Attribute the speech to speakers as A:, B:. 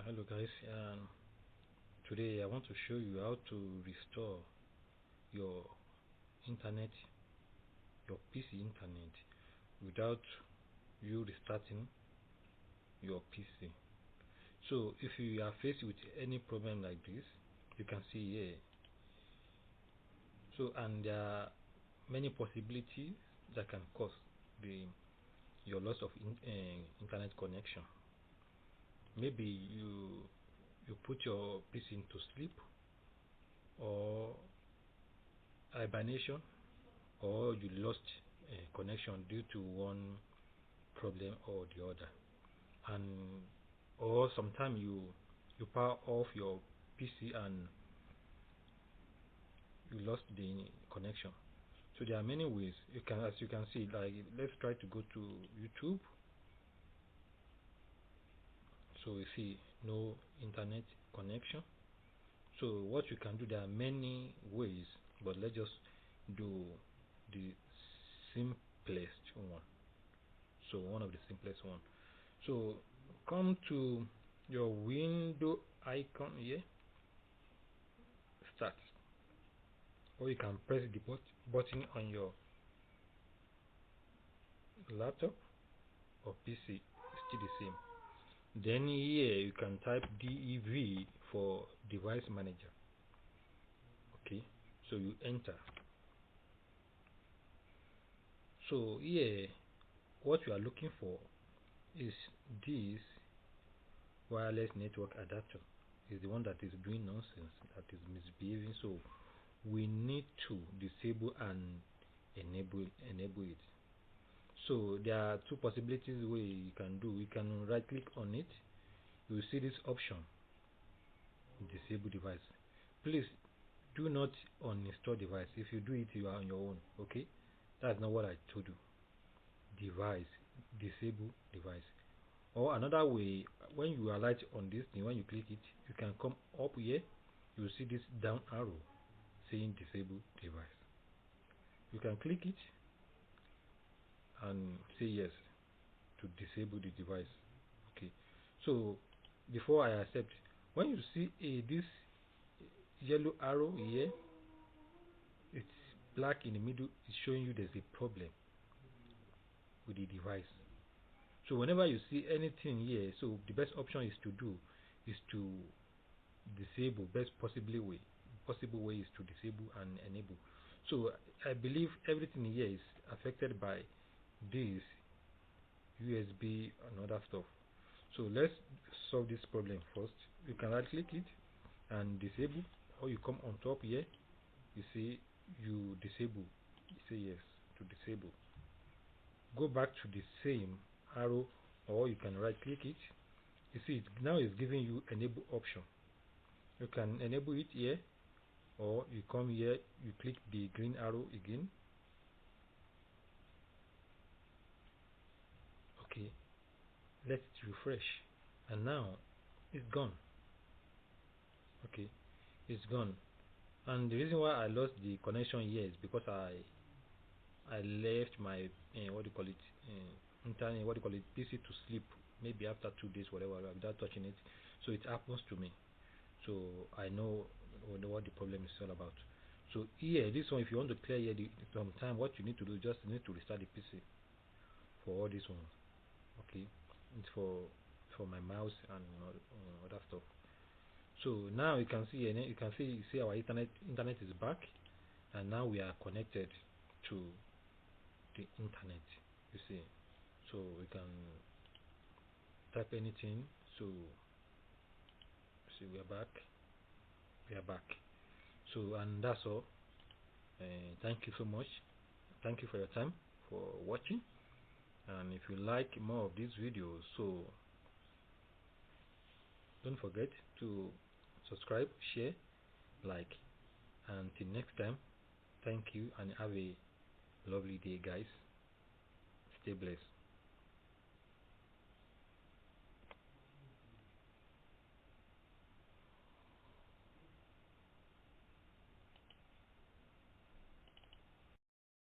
A: Hello guys, today I want to show you how to restore your internet, your PC internet without you restarting your PC. So if you are faced with any problem like this, you can see here. So and there are many possibilities that can cause your loss of internet connection. Maybe you put your PC into sleep, or hibernation, or you lost connection due to one problem or the other, and or sometimes you power off your PC and you lost the connection. So there are many ways you can, as you can see. Like, let's try to go to YouTube. So you see no internet connection. So what you can do, there are many ways, but let's just do the simplest one. So one of the simplest one. So come to your window icon here, start, or you can press the button on your laptop or PC, still the same. Then here you can type DEV for device manager. Okay, so you enter. So here what you are looking for is this wireless network adapter. Is the one that is doing nonsense, that is misbehaving. So we need to disable and enable it. So there are two possibilities where you can do. You can right click on it. You will see this option, disable device. Please do not uninstall device. If you do it, you are on your own. Okay, that's not what I told you. Device, disable device. Or another way, when you are right on this thing, when you click it, you can come up here. You will see this down arrow saying disable device. You can click it and say yes to disable the device. Okay, so before I accept, when you see this yellow arrow here, it's black in the middle, it's showing you there's a problem with the device. So whenever you see anything here, so the best option is to do is to disable. Best possible way is to disable and enable. So I believe everything here is affected by this USB and other stuff. So let's solve this problem first. You can right click it and disable, or you come on top here, you see you disable, you say yes to disable. Go back to the same arrow, or you can right click it. You see it now is giving you enable option. You can enable it here, or you come here, you click the green arrow again. Okay, let's refresh, and now it's gone. Okay, it's gone. And the reason why I lost the connection here is because I left my what do you call it, internet, what do you call it, PC to sleep, maybe after 2 days, whatever, without touching it. So it happens to me. So I know what the problem is all about. So here, this one, if you want to clear here sometime, what you need to do, just need to restart the PC for all this one. Okay, it's for my mouse and other stuff. So now you can see, our internet is back, and now we are connected to the internet. You see, so we can type anything. So see, we are back. So, and that's all. Thank you so much. Thank you for your time, for watching. And if you like more of these videos, so don't forget to subscribe, share, like. Until next time, thank you and have a lovely day, guys. Stay blessed.